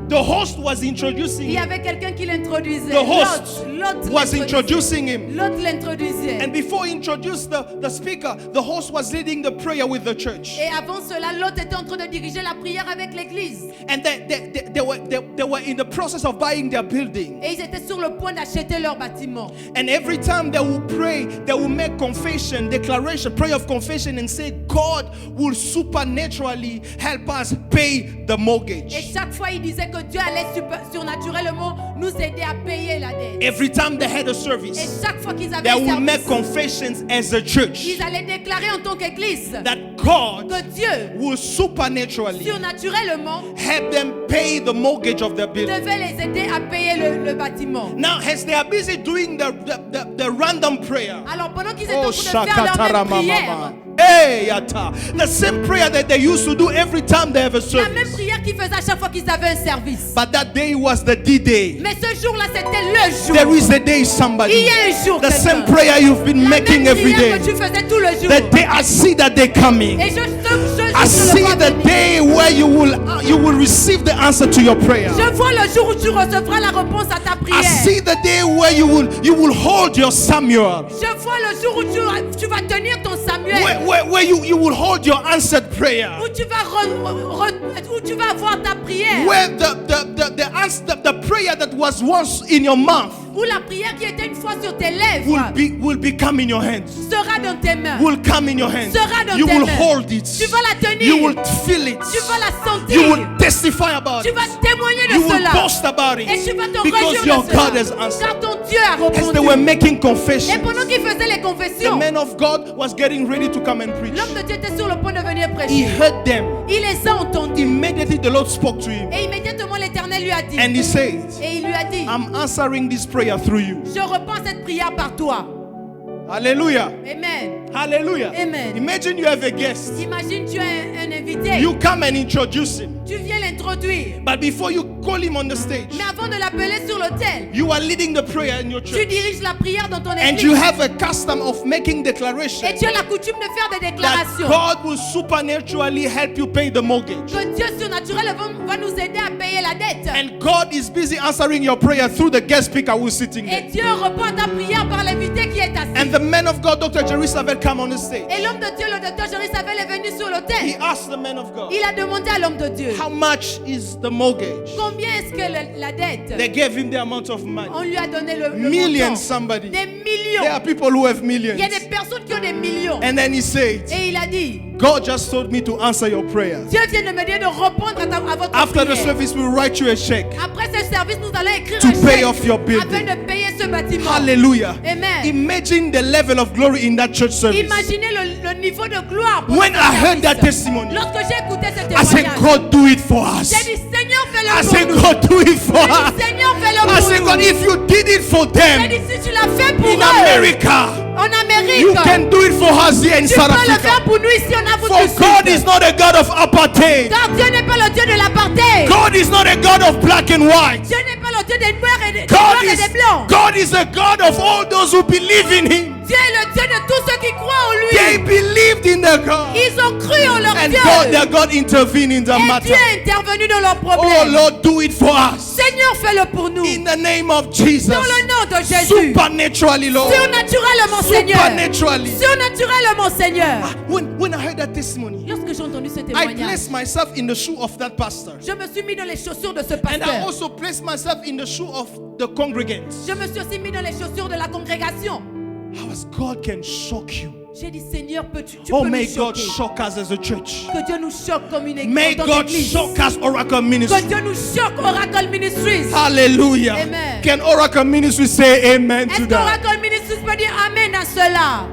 The host was introducing il y him. avait quelqu'un qui l'introduisait. The host L'autre was l'introduisait. introducing him. L'autre l'introduisait. And before he introduced the speaker, the host was leading the prayer with the church. Et avant cela, l'autre était en train de diriger la prière avec l'église. And they were in the process of buying their building. Et ils étaient sur le point d'acheter leur bâtiment. And every time they will pray, they will make confession, declaration, prayer of confession, and say, God will supernaturally help us pay the Et mortgage. chaque fois, ils disaient que Dieu allait surnaturellement nous aider à payer la dette. Every time they had a Et service, chaque fois qu'ils avaient they un will make service, confessions as a church ils allaient déclarer en tant qu'église that God que Dieu, will supernaturally surnaturellement, help them pay the mortgage of their building. devait les aider à payer le bâtiment. Now, as they are busy doing the random prayer, Alors pendant qu'ils étaient en oh, train de faire leur même prière, hey, yata, the same prayer that they used to do every time they have a la même service. prière qu'ils faisaient à chaque fois qu'ils avaient un service. But that day was the D-Day. Mais ce jour-là, c'était le jour. There is a day, Il somebody. y a un jour, The same quelqu'un. prayer you've been La making même every prière day. que tu faisais tout le jour. The day I see that day coming. Et je I see vois the venir. day where you will receive the answer to your prayer. Je vois le jour où tu recevras la réponse à ta I prière. see the day where you will hold your Samuel. Je vois le jour où tu vas tenir ton Samuel. Where you will hold your answered prayer. Où tu vas où tu vas avoir ta prière. Where the answer, the prayer that was once in your mouth Où la prière qui était une fois sur tes lèvres will become in your hands. sera dans tes mains. Will come in your hands. Sera dans You tes will mains. hold it. Tu vas la tenir. You will feel it. Tu vas la sentir. You will testify about Tu it. vas témoigner de You will cela. boast about Et it. tu vas te Because réjouir your de cela. God has answered. Car ton Dieu a As they répondu. were making Et confession, pendant qu'il faisait les the confessions, man of God was getting ready to come and preach. l'homme de Dieu était sur le point de venir He prêcher. heard them. Il les a entendus. Immediately the Lord spoke to him. Et immédiatement l'Éternel lui a dit. And he said, Et il lui a dit, I'm answering this prayer through you. je reprends cette prière par toi. Hallelujah. Amen. Hallelujah. Amen. Imagine you have a guest. Imagine tu as un invité. You come and introduce him. Tu viens l'introduire. But before you call him on the stage, Mais avant de l'appeler sur l'autel, you are leading the prayer in your tu church. diriges la prière dans ton And you église. have a custom of making declarations Et tu as la coutume de faire des that déclarations. God will supernaturally help you pay the mortgage. Que Dieu surnaturel va nous aider à payer la dette. And God is busy answering your prayer through the guest speaker who's sitting Et there. Dieu répond ta prière par l'invité qui est assis. And the man of God, Dr. Jerry Savelle, come on the stage. Et l'homme de Dieu, le docteur Jerry Savelle, est venu sur He l'autel. asked the man of God, Il a demandé à l'homme de Dieu, how much much is the mortgage? Combien est-ce que la dette? They gave him the amount of money. On lui a donné le Millions, montant. somebody. Des There millions. are people who have millions. Il y a des personnes qui ont des millions. And then he said, Et il a dit, God just told me to answer your prayers. Dieu vient de me dire de répondre à votre After the prière. service, we'll write you a check Après ce service, nous allons écrire to un pay chèque off your building. afin de payer ce bâtiment. Hallelujah. Amen. Imagine the level of glory in that church service. Imaginez le niveau de gloire. pour When ce I heard service. that testimony, Lorsque j'ai écouté ce I said, témoignage, God, do it for us. j'ai dit, Seigneur, I fais-le said, pour nous. God, do it for J'ai us. dit, Seigneur, fais-le I pour said, nous. God, if you did it for J'ai them dit, si tu l'as fait pour in eux, America, en Amérique, you can do it for us here in tu South peux le Africa. faire pour nous ici en Afrique For du God is Sud. not a God of apartheid. Car Dieu n'est pas le Dieu de l'apartheid. God is not a God of black and white. Dieu n'est pas le Dieu des noirs et des noirs et des blancs. God is a God of all those who believe in Him. Dieu est le Dieu de tous ceux qui croient en They lui. believed in the God. Ils ont cru en leur And Dieu. their God intervened in the Et Dieu matter. est intervenu dans leurs Oh problèmes. Lord, do it for us. Seigneur, fais-le pour nous. In the name of Jesus. Dans le nom de Jésus. Supernaturally, Lord. Surnaturellement, Seigneur. Supernaturally. Surnaturellement, Seigneur. When I heard that testimony, Lorsque j'ai entendu ce I témoignage, placed myself in the shoe of that pastor. je me suis mis dans les chaussures de ce And I pasteur. also placed myself in the shoe of the congregants. Je me suis aussi mis dans les chaussures de la congrégation. How as God can shock you. J'ai dit, Seigneur, tu Oh, peux may nous God choquer. shock us as a church. Que Dieu nous choque comme une May église. God shock us, Oracle Ministry. Que Dieu nous choque, Oracle Ministries. Hallelujah. Amen. Can Oracle Ministry say amen Est-ce to que that? Oracle Ministries peut dire Amen à cela?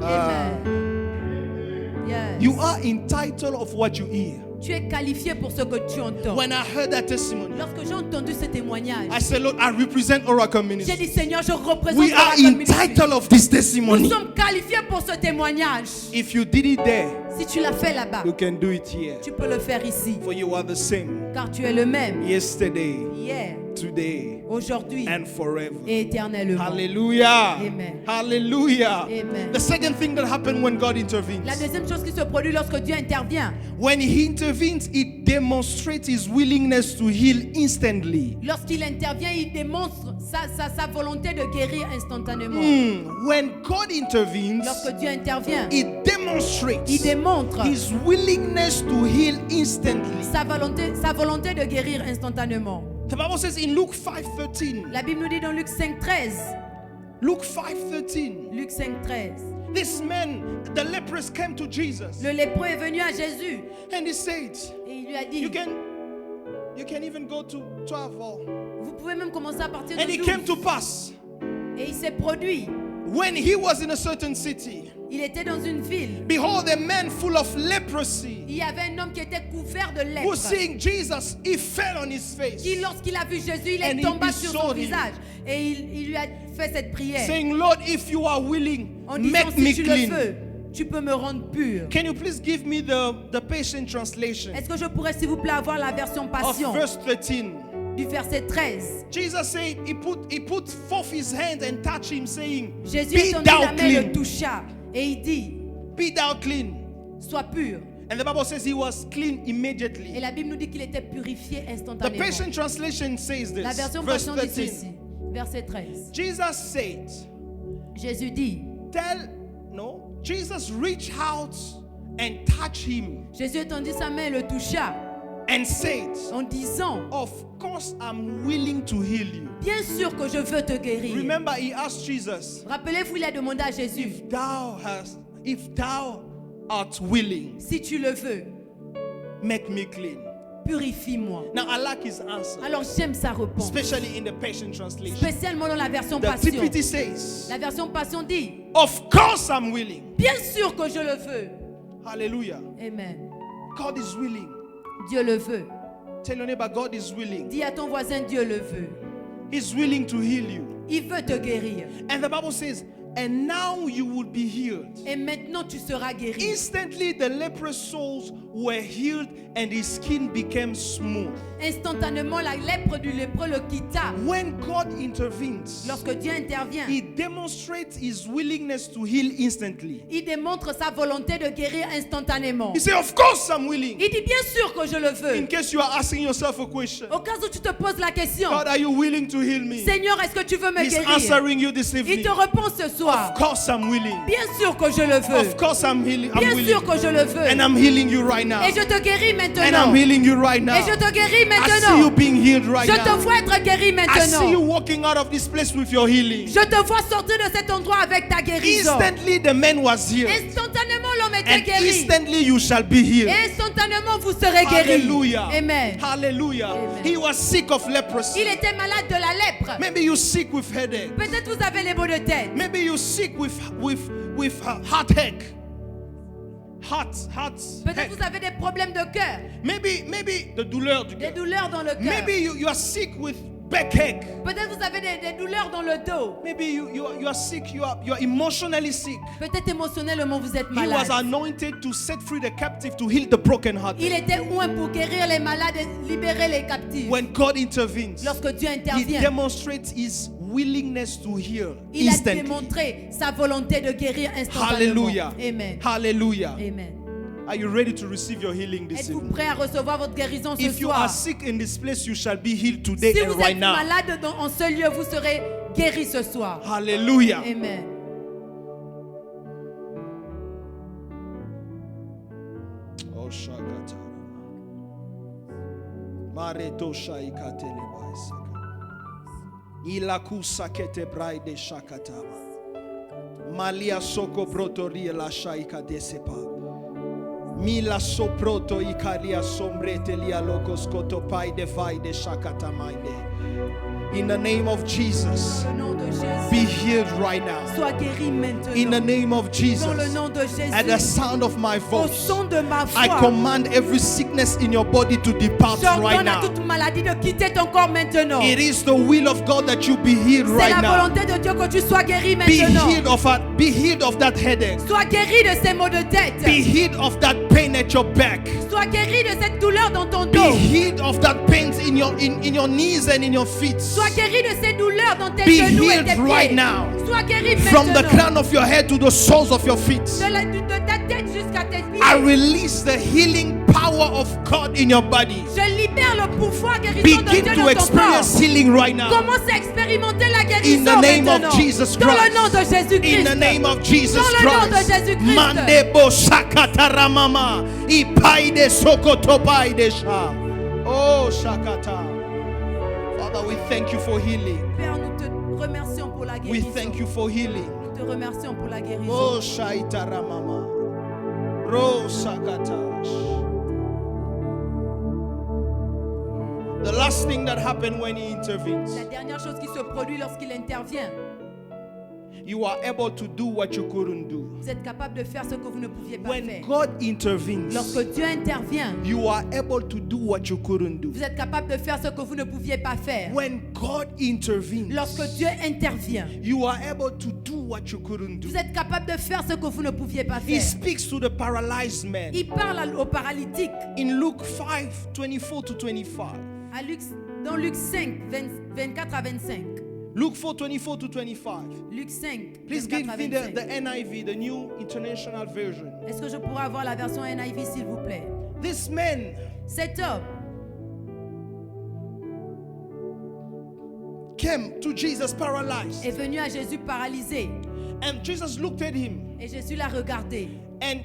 Ah. Amen. Yes. You are entitled of what you hear. Tu es qualifié pour ce que tu entends. When I heard that testimony, Lorsque j'ai entendu ce témoignage, I said, Lord, I represent Oracle j'ai Ministry. dit, Seigneur, je représente We are Oracle Ministries. entitled of this Nous testimony. sommes qualifiés pour ce témoignage. If you did it there, Si tu l'as fait là-bas, you can do it here. tu peux le faire ici. For you are the same Car tu es le même. yesterday, Hier, today, aujourd'hui and forever. et éternellement. Hallelujah. Amen. Hallelujah. Amen. The second thing that happened when God intervenes, La deuxième chose qui se produit lorsque Dieu intervient, when He intervenes, it demonstrates His willingness to heal instantly. lorsqu'il intervient, il démontre sa volonté de guérir instantanément. When God intervenes, Lorsque Dieu intervient, it demonstrates il démontre His willingness to heal instantly. sa volonté de guérir instantanément. The Bible says in Luke 5:13, La Bible nous dit dans Luc 5:13, Luke 5:13, Luc 5:13, this man, the leprous, came to Jesus le lépreux est venu à Jésus and he said, et il lui a dit, you can even go to 12 or... vous pouvez même commencer à partir de And it came to 12. pass Et il s'est produit. when he was in a certain city, Il était dans une ville. behold, a man full of leprosy, Il y avait un homme qui était couvert de who lèpre. seeing Jesus, he fell on his face, Qui, lorsqu'il a vu Jésus, il And est he tombé sur son besought him. visage. Et il lui a fait cette prière. saying, Lord, if you are willing, En disant, make si me tu le clean. veux, tu peux me rendre pur. Can you please give me the patient translation Est-ce que je pourrais, s'il vous plaît, avoir la version of Passion verse 13? du verset 13? Jesus said, he put forth his hand and touched him, saying, Jésus Be étendit thou la main, le clean. toucha. Et il dit, Be thou clean. sois pur. And the Bible says he was clean Et immediately. la Bible nous dit qu'il était purifié The instantanément. patient translation says La this. version Verse Passion dit 13. ceci. Verset 13. Jesus said, Jésus dit, Jesus reached out and touched him Jésus étendit sa main et le toucha and said, en disant, of course I'm willing to heal you. bien sûr que je veux te guérir. Remember, he asked Jesus, Rappelez-vous, il a demandé à Jésus, if thou art willing, si tu le veux, make me clean. purifie-moi. Now I like his answer, Alors j'aime sa réponse, especially in the Passion Translation. spécialement dans la version The Passion. TPT says, La version Passion dit, of course I'm willing. bien sûr que je le veux. Hallelujah. Amen. God is willing. Dieu le veut. Tell your neighbor, God is willing. Dis à ton voisin, Dieu le veut. He's willing to heal you. Il veut te guérir. And the Bible says, and now you will be healed. Et maintenant tu seras guéri. Instantly the leprous souls were healed and his skin became smooth. Instantanément, la lèpre du lépreux le quitta. When God intervenes, Lorsque Dieu intervient, he demonstrates his willingness to heal instantly. il démontre sa volonté de guérir instantanément. He said, of course I'm willing. Il dit, bien sûr que je le In veux. case you are asking yourself a question, Au cas où tu te poses la question, God, are you willing to heal me? Seigneur, est-ce que tu veux me He's guérir? answering you this Il evening. te répond ce soir. Of course I'm willing. Bien sûr que je le veux. Of course I'm Bien willing. sûr que je le veux. And I'm healing you right right now. Et je te guéris And I'm maintenant. healing you right now. Et je te guéris I see you maintenant. being healed right Je te now. vois être guéri I see you maintenant. walking out of this place with your healing. Je te vois sortir de cet endroit avec ta guérison. Instantly the man was healed. Instantanément, l'homme était And guéri. instantly you shall be healed. Et instantanément, vous serez guéri. Hallelujah. Amen. Hallelujah. Amen. He was sick of leprosy. Il était malade de la lèpre. Maybe you're sick with headache. Peut-être vous avez les maux de tête. Maybe you're sick with heartache. Peut-être vous avez des problèmes de cœur. Maybe the douleur du Des cœur. douleurs dans le cœur. Maybe you are sick with backache. Peut-être vous avez des douleurs dans le dos. Maybe you are sick. You are emotionally sick. Peut-être émotionnellement vous êtes He was malade. anointed to set free the captive, to heal the brokenhearted. Il était oint pour guérir les malades et libérer les captifs. When God intervenes, Lorsque Dieu He intervient, demonstrates His willingness to heal il a instantly. démontré sa volonté de guérir instantanément. Hallelujah. Amen. Hallelujah. Amen. Are you ready to receive your healing this Êtes-vous evening? prêt à recevoir votre guérison ce If you are soir? sick in this place, you shall be healed today Si and vous right êtes now. malade en ce lieu, vous serez guéri ce soir. Hallelujah. Amen. Oh, Shagata. Mareto Shaikatele Baisaka. Ilakusa Kete Braide Shakatama. Malia Soko Protoria La Shaika Desepa. Mila Soproto Ikalia Sombrete Lia Locos Kotopai de Vaide Shakatamaide. In the name of Jesus, Au nom de Jésus, be healed right now. sois guéri maintenant. In the name of Dans le Jesus, nom de Jésus, at the sound of my au voice, son de ma I voix, command every sickness in your body to depart right j'ordonne à now. toute maladie de quitter ton corps maintenant. It is the will of God that you be healed C'est right la now. volonté de Dieu que tu sois guéri Be maintenant. healed of that headache. Sois guéri de ces maux de tête. Be healed of that pain at your back. Sois guéri de cette douleur dans ton Be dos. healed of that pain in your knees and in your feet. Sois guéri de ces douleurs dans tes Be genoux et healed tes right pieds. now. Sois guéri From the maintenant. crown of your head to the soles of your feet. De ta tête jusqu'à tes I pieds. release the healing power of God in your body. Je libère le pouvoir guérissant de Begin Dieu to dans ton corps. experience healing right now. Commence à expérimenter la In guérison the name maintenant. of Jesus Dans le Christ. nom de Jésus-Christ. In the name of Jesus Dans le nom de Christ. Jésus-Christ. Mandebo shakataramama. Ipaide sokotopaide sha. Oh shakata. Father, we thank you for healing. Père, nous te remercions pour la We guérison. thank you for healing. Nous te remercions pour la guérison. Oh shaitaramama. Ro sakatash. The last thing that happened when he intervenes, La dernière chose qui se produit lorsqu'il intervient, you are able to do what you couldn't do. vous êtes capable de faire ce que vous ne pouviez pas When faire. God intervenes, Lorsque Dieu intervient, you are able to do what you couldn't do. vous êtes capable de faire ce que vous ne pouviez pas faire. When God intervenes, Lorsque Dieu intervient, you are able to do what you couldn't do. vous êtes capable de faire ce que vous ne pouviez pas He faire. speaks to the paralyzed man Il parle au paralytique in Luke 5, 24 to 25. dans Luc 5, 24 à 25. Luke 4, 24 to 25. Luc 5, Please 24 give à me 25. the NIV, the New International Version. Est-ce que je pourrais avoir la version NIV, s'il vous plaît? This man Cet homme came to Jesus paralyzed. est venu à Jésus paralysé. And Jesus looked at him Et Jésus l'a regardé. and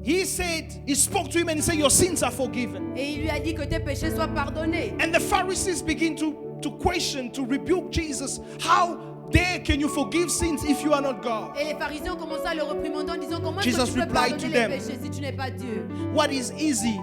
he spoke to him and he said, your sins are forgiven. Et il lui a dit que tes péchés soient pardonnés. And the Pharisees begin to question, to rebuke Jesus. How dare can you forgive sins if you are not God? Et les pharisiens ont commencé à le réprimander en disant comment est-ce Jesus que tu peux replied pardonner to les them. péchés si tu n'es pas Dieu? What is easy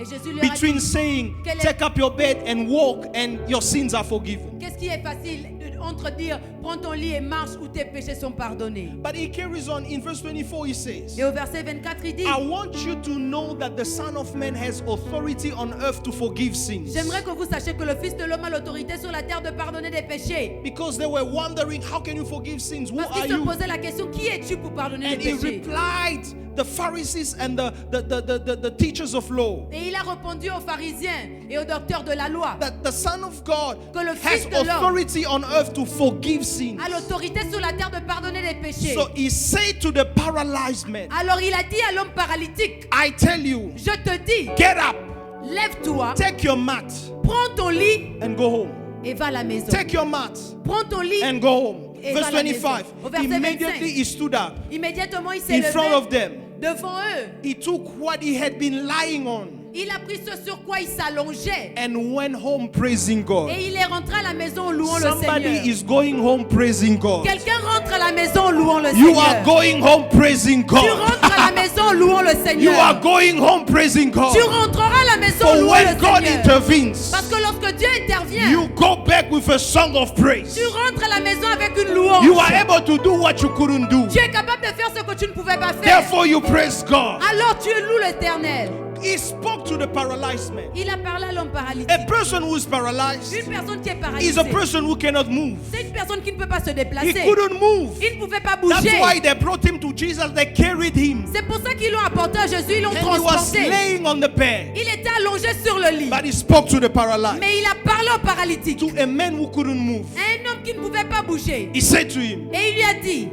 Et Jésus lui a dit, between saying, take up your bed and walk and your sins are forgiven? qu'est-ce qui est facile entre dire prends ton lit et marche ou tes péchés sont pardonnés? But he carries on in verse 24, he says, Et au verset 24, il dit, I want you to know that the Son of Man has authority on earth to forgive sins. j'aimerais que vous sachiez que le Fils de l'homme a l'autorité sur la terre de pardonner des péchés. Because they were wondering, how can you forgive sins? Who Parce are qu'ils se you? posaient la question, qui es-tu pour pardonner And les he péchés? replied, the Pharisees and the teachers of law, Et il a répondu aux pharisiens et aux docteurs de la loi that the Son of God que le has Fils de l'homme authority on earth to forgive sins. a l'autorité sur la terre de pardonner les péchés. So he said to the paralyzed man, Alors il a dit à l'homme paralytique, I tell you, je te dis, get up, lève-toi, take your mat prends ton lit and go home. et va à la maison. Take your mat Prends ton lit. and go home. Et Verse va à la maison. 25. Au verset Immediately 25. he stood up Immédiatement il s'est in front levé of them devant eux. He took what he had been lying on Il a pris ce sur quoi il s'allongeait. and went home praising God. Et il est rentré à la maison en louant le Somebody Seigneur. is going home praising God. Quelqu'un rentre à la maison en louant le You Seigneur. are going home praising Tu God. rentres à la maison en louant le You Seigneur. are going home praising God. Tu rentreras à la maison en For louant when le God Seigneur. intervenes, Parce que lorsque Dieu intervient, you go back with a song of praise. tu rentres à la maison avec une louange. You are able to do what you couldn't do. Tu es capable de faire ce que tu ne pouvais pas faire. Therefore, you praise God. Alors tu loues l'Éternel. He spoke to the paralyzed man. Il a parlé à l'homme A paralytique. person who is paralyzed Une personne qui est is paralysée. a person who cannot move. C'est une personne qui ne peut pas se He déplacer. couldn't move. Il ne pouvait pas That's bouger. why they brought him to Jesus. They carried him. C'est pour ça qu'ils l'ont apporté à Jésus, ils l'ont And he was transporté. laying on the bed. Il était allongé sur le lit. But he spoke to the paralyzed. Mais il a parlé au paralytique. To a man who couldn't move. Un homme qui ne pouvait pas bouger. He said to him, Et il lui a dit,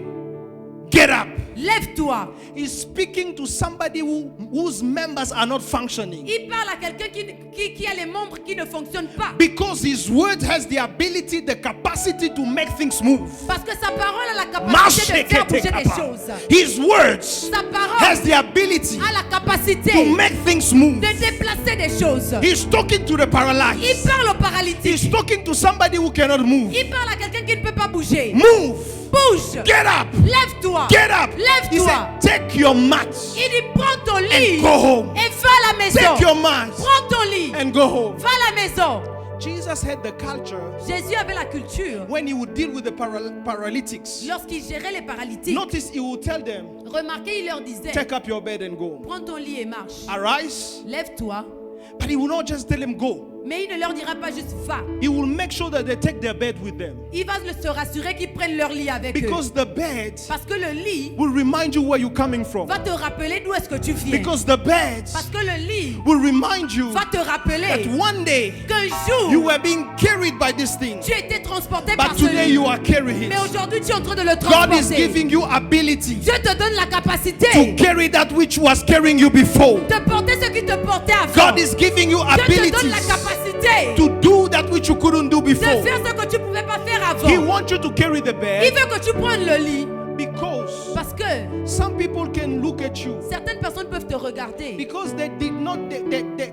get up. lève-toi. He's speaking to somebody whose members are not functioning. Il parle à quelqu'un qui a les membres qui ne fonctionnent pas. Because his word has the ability, the capacity to make things move. Parce que sa parole a la capacité de faire bouger des choses. His words Sa parole has the ability a la capacité to make things move. de déplacer des choses. He's talking to the Il paralyzed. parle au paralytique. He's talking to somebody who cannot move. Il parle à quelqu'un qui ne peut pas bouger. Move. Bouge. Get up. Lève-toi. Get up. He Lève-toi. said, take your mat Il dit prends ton lit and go home. et va à la maison. Take your mat Prends ton lit. and go home. Va à la maison. Jesus had the culture Jésus avait la culture. when he would deal with the paralytics. Lorsqu'il gérait les paralytiques, Notice he would tell them, remarquez, il leur disait take up your bed and go. prends ton lit et marche. Arise. Lève-toi. But he will not just tell them go. Mais il ne leur dira pas juste va. He will make sure that they take their bed with them. Il va se rassurer qu'ils prennent leur lit avec eux. Because the bed Parce que le lit will remind you where you're coming from. va te rappeler d'où est-ce que tu viens. Because the bed Parce que le lit will remind you va te rappeler that one day qu'un you jour were being carried by this thing. tu étais transporté par But ce today lit. you are carrying Mais it. aujourd'hui tu es en train de le God is transporter. giving you ability Dieu te donne la capacité to carry that which was carrying you before. de porter ce qui te portait avant. God is giving you Dieu te donne abilities la capacité to do that which you couldn't do de before. faire ce que tu ne pouvais pas faire avant. He wants you to carry the Il bed veut que tu prennes le lit because parce que some people can look at you certaines personnes peuvent te regarder because they did not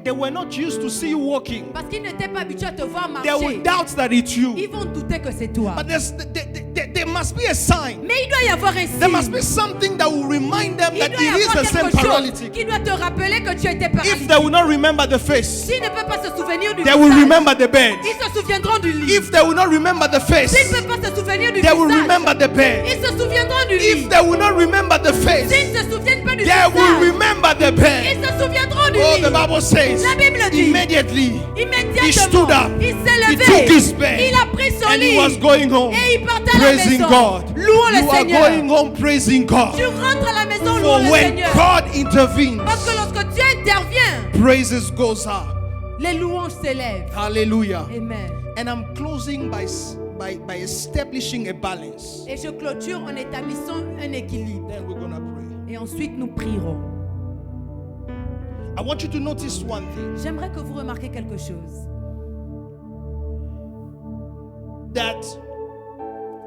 they were not used to see you walking. parce qu'ils n'étaient pas habitués à te voir They marcher. will doubt that it's you. Ils vont douter que c'est toi. But there must be a sign. Mais il doit y avoir un There must signe. be something that will remind them Il that doit y it is avoir the same quelque chose paralytic. qui doit te rappeler que tu étais If paralytique. they will not remember the face, S'ils ne peuvent pas se souvenir du they will visage, remember the bed. ils se souviendront du lit. If they will not remember the S'ils face, ne peuvent pas se souvenir du they will visage, remember the bed. ils se souviendront du If lit. they will not remember the face, S'ils ne se souviennent pas du they will visage, remember the ils bed. se souviendront du Oh, lit. the Bible says, La Bible dit, immediately he stood immédiatement, up, il s'est he levé, took his bed, il a pris son and he lit was going home, et il partait à la praising maison, God. louant le You are Seigneur. going home praising God. Tu rentres à la maison For louant le when Seigneur. God intervenes, Parce que lorsque Dieu intervient, praises goes up. les louanges s'élèvent. Hallelujah. Amen. And I'm closing by establishing a balance. Et je clôture en établissant un équilibre. Then we're gonna pray. Et ensuite, nous prierons. I want you to notice one thing, J'aimerais que vous remarquiez quelque chose. that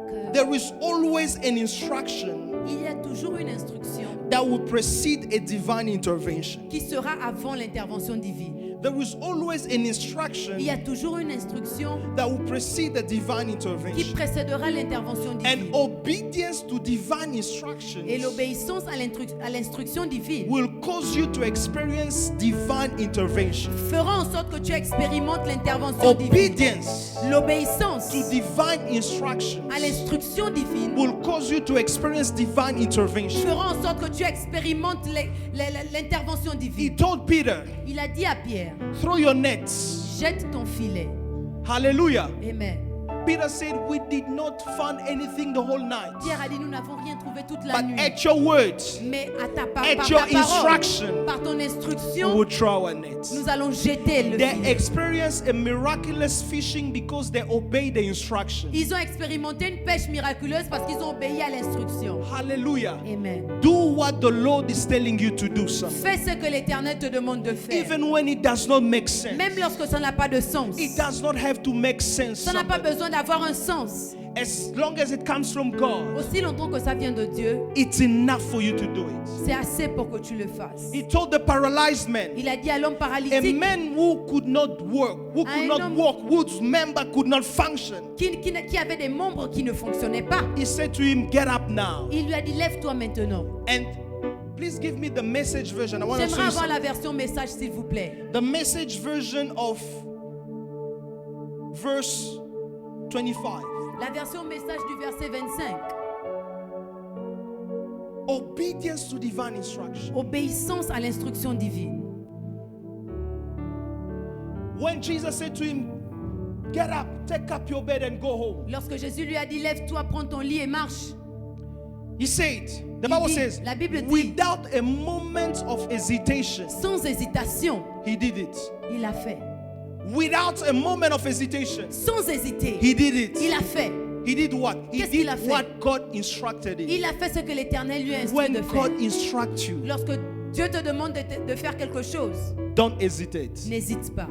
Que there is always an instruction il y a toujours une instruction that will precede a divine intervention. qui sera avant l'intervention divine. There is always an Il y instruction a toujours une instruction that will precede the divine qui intervention. précédera l'intervention And divine. obedience to divine instructions Et l'obéissance à l'instruction divine will cause you to experience divine intervention. fera en sorte que tu expérimentes l'intervention divine. Obedience L'obéissance to divine instructions à l'instruction divine will cause you to experience divine intervention. fera en sorte que tu expérimentes l'intervention He divine. told Peter, Il a dit à Pierre, throw your nets. jette ton filet. Hallelujah. Amen. Peter said, we did not find anything the whole night. Pierre a dit, nous n'avons rien trouvé toute la But nuit. at your words, Mais à ta par at ta your parole, instruction, par ton we instruction, will throw our nets. nous allons jeter le They filet. experienced a miraculous fishing because they obeyed the instruction. Ils ont expérimenté une pêche miraculeuse parce qu'ils ont obéi à l'instruction. Hallelujah. Amen. Do what the Lord is telling you to do, son. Fais ce que l'Éternel te demande de faire. Even when it does not make sense. Même lorsque ça n'a pas de sens. It does not have to make sense. Ça n'a pas somebody. besoin d'avoir un sens. As long as it comes from God, Aussi longtemps que ça vient de Dieu, it's enough for you to do it. c'est assez pour que tu le fasses. He told the paralyzed man, Il a dit à l'homme a paralytique man who could not work, who could Un not homme- walk, whose member could not function. qui avait des membres qui ne fonctionnaient pas. He said to him, get up now. Il lui a dit, lève-toi maintenant. And please give me the message version. I want to show J'aimerais you avoir something. la version message, s'il vous plaît. The message version of verse 25. La version message du verset 25. Obedience to divine instruction. Obéissance à l'instruction divine. When Jesus said to him, get up, take up your bed and go home. Lorsque Jésus lui a dit, lève-toi, prends ton lit et marche. He said, the Il Bible dit, says, la Bible dit, without a moment of hesitation, sans hésitation, he did it. il a fait. Without a moment of hesitation, Sans hésiter, he did it. il a fait. He did what? He Qu'est-ce qu'il did a fait? what God instructed him. Il a fait ce que l'Éternel lui a instruit When de faire. God instructs you, Lorsque Dieu te demande de faire quelque chose, don't hesitate. n'hésite pas.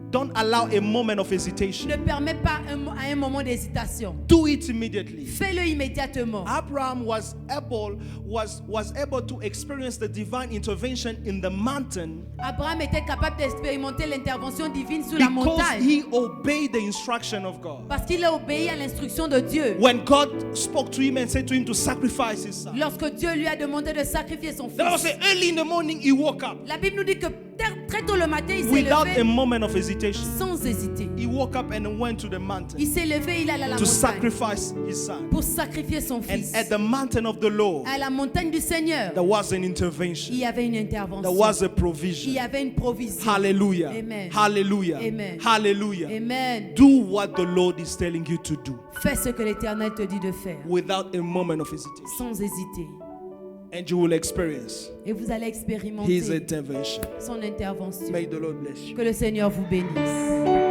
Don't allow a moment of hesitation. Ne permets pas à un moment d'hésitation. Do it immediately. Fais-le immédiatement. Abraham was able to experience the divine intervention in the mountain Abraham était capable d'expérimenter l'intervention divine sur la because montagne he obeyed the instruction of God. parce qu'il a obéi à l'instruction de Dieu. When God spoke to him and said to him to sacrifice his son, Lorsque Dieu lui a demandé de sacrifier son the Bible fils, says early in the morning he woke up la Bible nous dit que très tôt le matin, il s'est without a levé moment of hesitation. sans hésiter. He woke up and went to the mountain Il s'est levé, il allait à la to montagne sacrifice his son. pour sacrifier son And fils. at the mountain of the Lord, À la montagne du Seigneur, there was an il intervention. y avait une There intervention. was a Il y provision. avait une provision. Hallelujah. Amen. Hallelujah. Amen. Hallelujah. Amen. Do what the Lord is telling you to do Fais ce que l'Éternel te dit de faire, without a moment of hesitation. sans hésiter. And you will experience Et vous allez his expérimenter intervention. son intervention. May the Lord bless you. Que le Seigneur vous bénisse.